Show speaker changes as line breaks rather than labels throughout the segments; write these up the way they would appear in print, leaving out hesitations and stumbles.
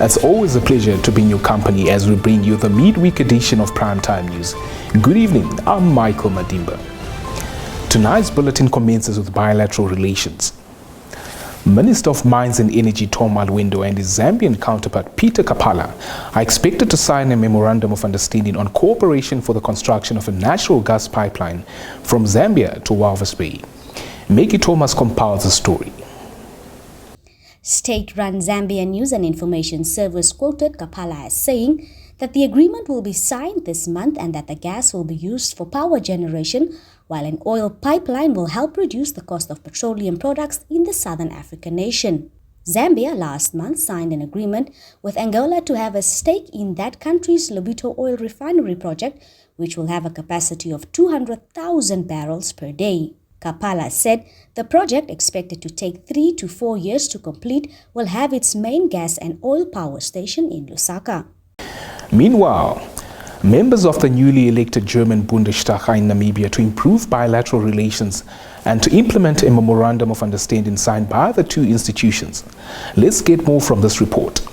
It's always a pleasure to be in your company as we bring you the midweek edition of Primetime News. Good evening, I'm Michael Madimba. Tonight's bulletin commences with bilateral relations. Minister of Mines and Energy Tom Alwindo and his Zambian counterpart Peter Kapala are expected to sign a memorandum of understanding on cooperation for the construction of a natural gas pipeline from Zambia to Walvis Bay. Maggie Thomas compiles the story.
State-run Zambian News and Information Service quoted Kapala as saying that the agreement will be signed this month and that the gas will be used for power generation, while an oil pipeline will help reduce the cost of petroleum products in the southern African nation. Zambia last month signed an agreement with Angola to have a stake in that country's Lobito oil refinery project, which will have a capacity of 200,000 barrels per day. Kapala said the project, expected to take 3 to 4 years to complete, will have its main gas and oil power station in Lusaka.
Meanwhile, members of the newly elected German Bundestag are in Namibia to improve bilateral relations and to implement a memorandum of understanding signed by the two institutions. Let's get more from this report.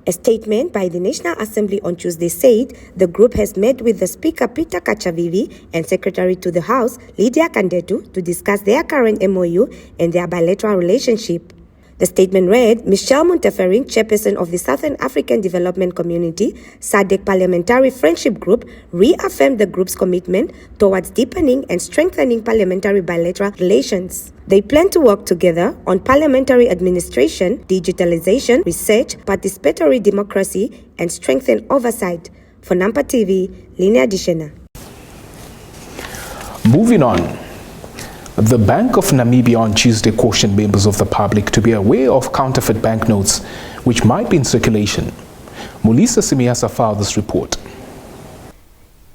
A statement by the National Assembly on Tuesday said the group has met with the Speaker Peter Kachavivi and Secretary to the House Lydia Kandetu to discuss their current MOU and their bilateral relationship. The statement read, Michelle Montefiore, chairperson of the Southern African Development Community, SADC Parliamentary Friendship Group, reaffirmed the group's commitment towards deepening and strengthening parliamentary bilateral relations. They plan to work together on parliamentary administration, digitalization, research, participatory democracy, and strengthen oversight. For Nampa TV, Linnea Dishena.
Moving on. The Bank of Namibia on Tuesday cautioned members of the public to be aware of counterfeit banknotes which might be in circulation. Mulisa Simiasa filed this report.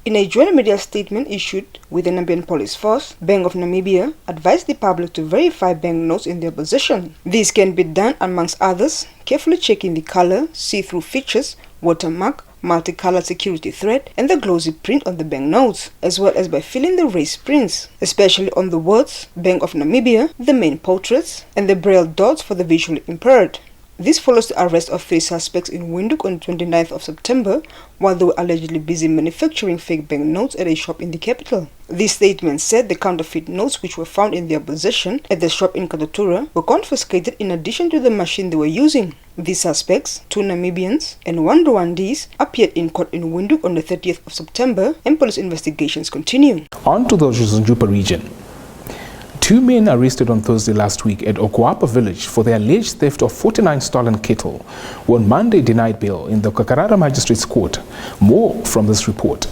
In a joint media statement issued with the Namibian Police Force, Bank of Namibia advised the public to verify banknotes in their possession. This can be done, amongst others, carefully checking the color, see-through features, watermark, multicolored security thread, and the glossy print on the banknotes, as well as by filling the raised prints, especially on the words Bank of Namibia, the main portraits, and the braille dots for the visually impaired. This follows the arrest of 3 suspects in Windhoek on the 29th of September, while they were allegedly busy manufacturing fake banknotes at a shop in the capital. This statement said the counterfeit notes which were found in their possession at the shop in Katutura were confiscated in addition to the machine they were using. These suspects, 2 Namibians and 1 Rwandese, appeared in court in Windhoek on the 30th of September, and police investigations continue.
On to the Zunjupa region. 2 men arrested on Thursday last week at Okwapa village for the alleged theft of 49 stolen cattle were on Monday denied bail in the Kakarara Magistrates Court. More from this report.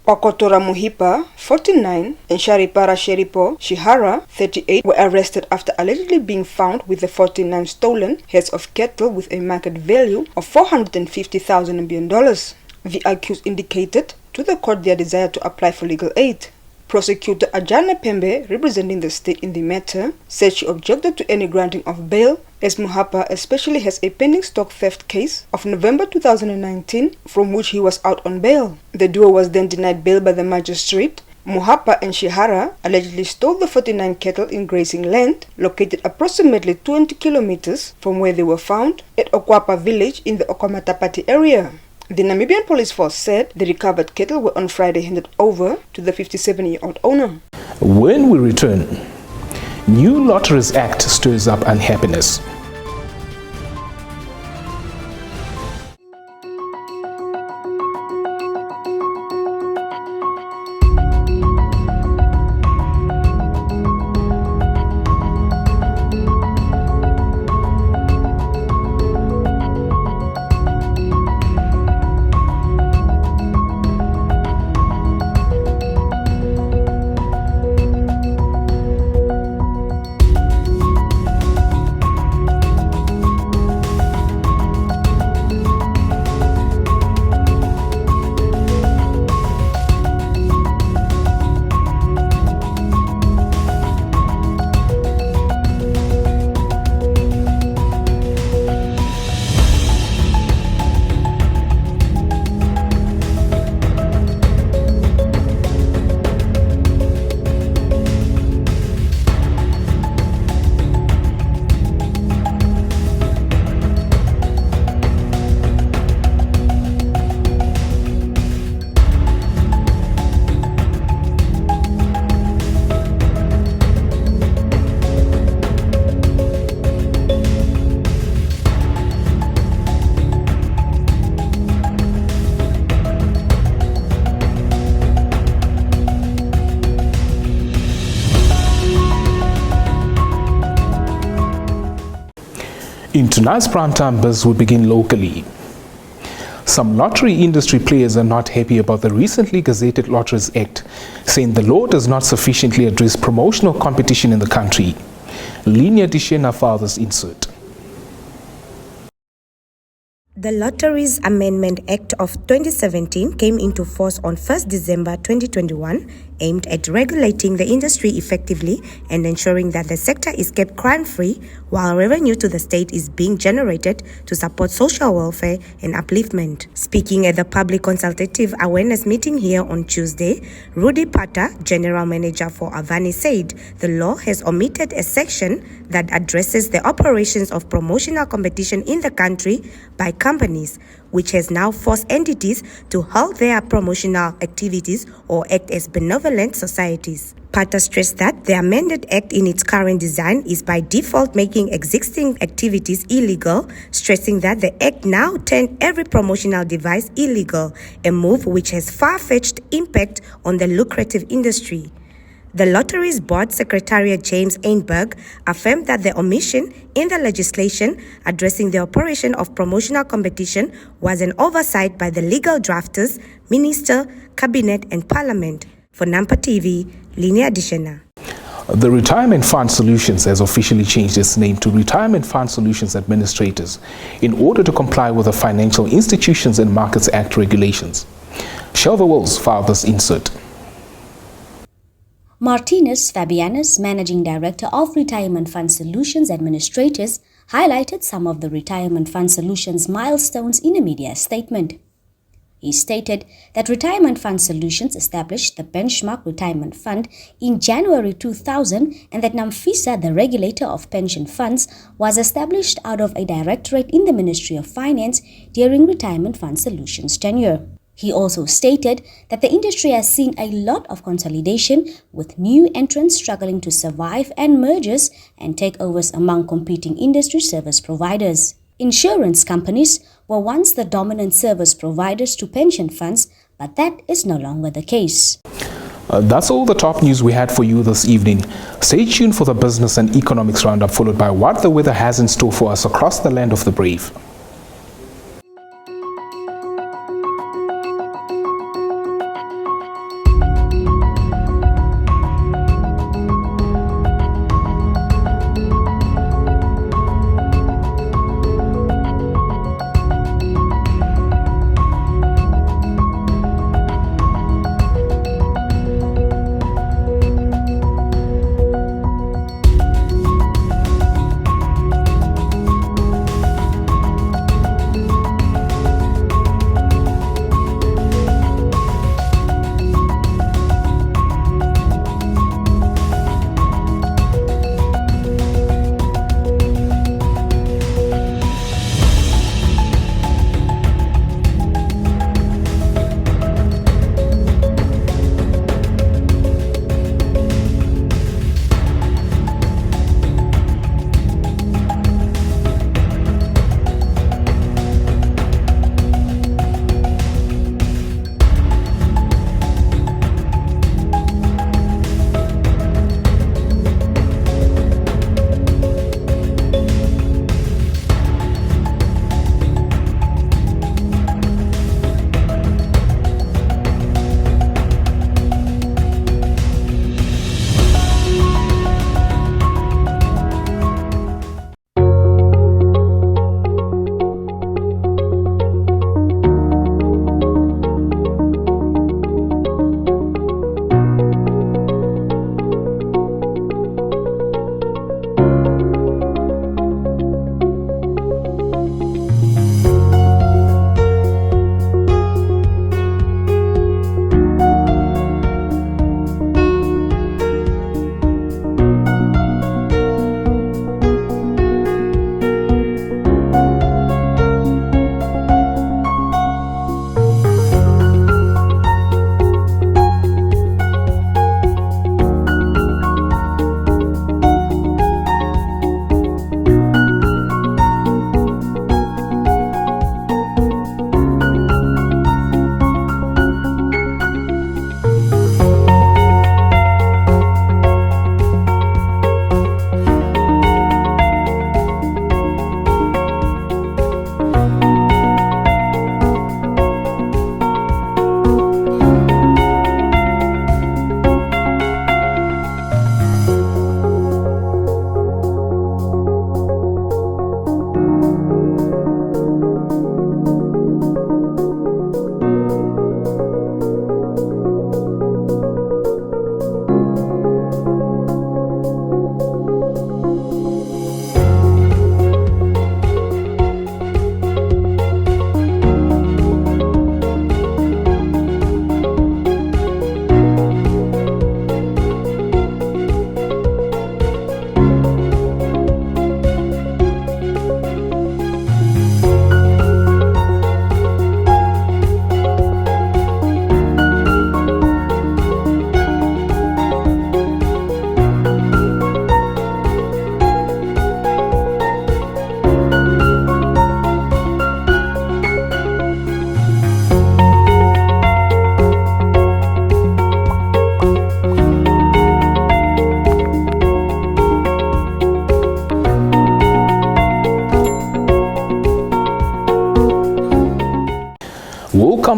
Okotora Muhipa, 49, and Sharipara Sheripo Shihara, 38, were arrested after allegedly being found with the 49 stolen heads of cattle with a market value of 450,000 Namibian dollars. The accused indicated to the court their desire to apply for legal aid. Prosecutor Ajana Pembe, representing the state in the matter, said she objected to any granting of bail, as Muhapa especially has a pending stock theft case of November 2019 from which he was out on bail. The duo was then denied bail by the magistrate. Muhapa and Shihara allegedly stole the 49 cattle in grazing land located approximately 20 kilometers from where they were found at Okwapa village in the Okamatapati area. The Namibian Police Force said the recovered cattle were on Friday handed over to the 57-year-old owner.
When we return, new Lotteries Act stirs up unhappiness. In tonight's primetime buzz, we begin locally. Some lottery industry players are not happy about the recently gazetted Lotteries Act, saying the law does not sufficiently address promotional competition in the country. Linia Dishena father's insert.
The Lotteries Amendment Act of 2017 came into force on 1st December 2021, aimed at regulating the industry effectively and ensuring that the sector is kept crime-free while revenue to the state is being generated to support social welfare and upliftment. Speaking at the Public Consultative Awareness meeting here on Tuesday, Rudy Pata, General Manager for Avani, said the law has omitted a section that addresses the operations of promotional competition in the country by companies, which has now forced entities to halt their promotional activities or act as benevolent societies. Pata stressed that the amended act in its current design is by default making existing activities illegal, stressing that the act now turned every promotional device illegal, a move which has far-fetched impact on the lucrative industry. The Lotteries Board Secretariat James Einberg affirmed that the omission in the legislation addressing the operation of promotional competition was an oversight by the legal drafters, Minister, Cabinet and Parliament. For Nampa TV, Linia Dishena.
The Retirement Fund Solutions has officially changed its name to Retirement Fund Solutions Administrators in order to comply with the Financial Institutions and Markets Act regulations. Shelva Wills filed this insert.
Martinez Fabianus, Managing Director of Retirement Fund Solutions Administrators, highlighted some of the Retirement Fund Solutions milestones in a media statement. He stated that Retirement Fund Solutions established the Benchmark Retirement Fund in January 2000 and that NAMFISA, the regulator of pension funds, was established out of a directorate in the Ministry of Finance during Retirement Fund Solutions' tenure. He also stated that the industry has seen a lot of consolidation, with new entrants struggling to survive and mergers and takeovers among competing industry service providers. Insurance companies were once the dominant service providers to pension funds, but that is no longer the case.
That's all the top news we had for you this evening. Stay tuned for the business and economics roundup, followed by what the weather has in store for us across the land of the brave.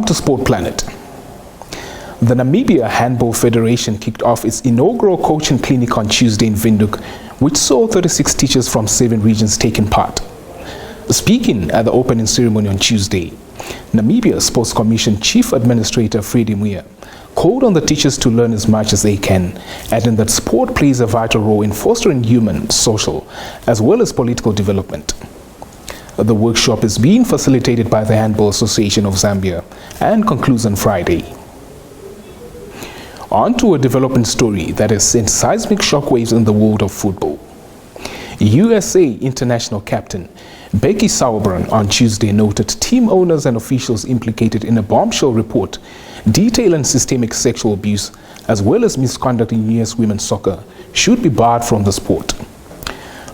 On to Sport Planet. The Namibia Handball Federation kicked off its inaugural coaching clinic on Tuesday in Windhoek, which saw 36 teachers from 7 regions taking part. Speaking at the opening ceremony on Tuesday, Namibia Sports Commission Chief Administrator Freddie Muir called on the teachers to learn as much as they can, adding that sport plays a vital role in fostering human, social, as well as political development. The workshop is being facilitated by the Handball Association of Zambia and concludes on Friday. On to a development story that has sent seismic shockwaves in the world of football. USA international captain Becky Sauerbrunn on Tuesday noted team owners and officials implicated in a bombshell report detailing systemic sexual abuse as well as misconduct in US women's soccer should be barred from the sport.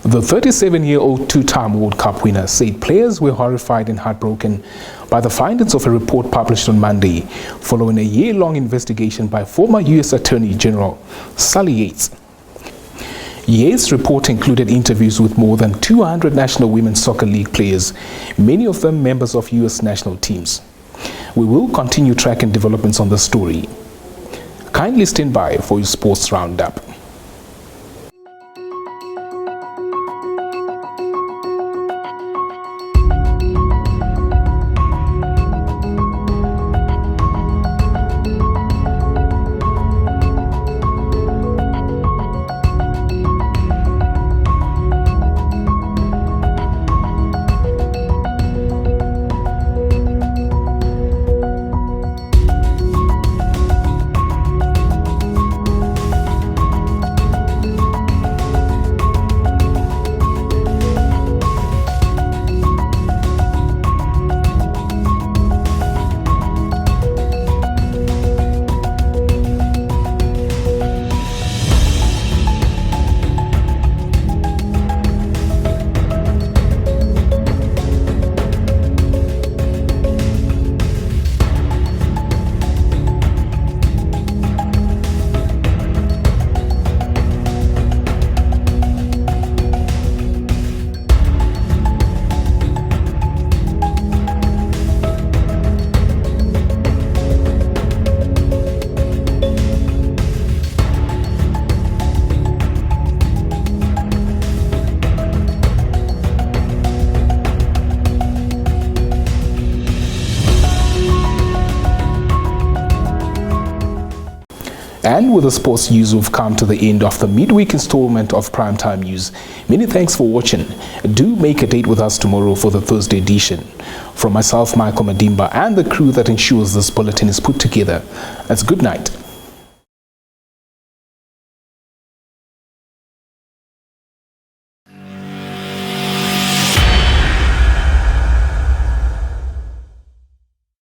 The 37-year-old two-time World Cup winner said players were horrified and heartbroken by the findings of a report published on Monday following a year-long investigation by former U.S. Attorney General Sally Yates. Yates' report included interviews with more than 200 National Women's Soccer League players, many of them members of U.S. national teams. We will continue tracking developments on the story. Kindly stand by for your sports roundup. And with the sports news, we've come to the end of the midweek installment of Primetime News. Many thanks for watching. Do make a date with us tomorrow for the Thursday edition. From myself, Michael Madimba, and the crew that ensures this bulletin is put together, that's good night.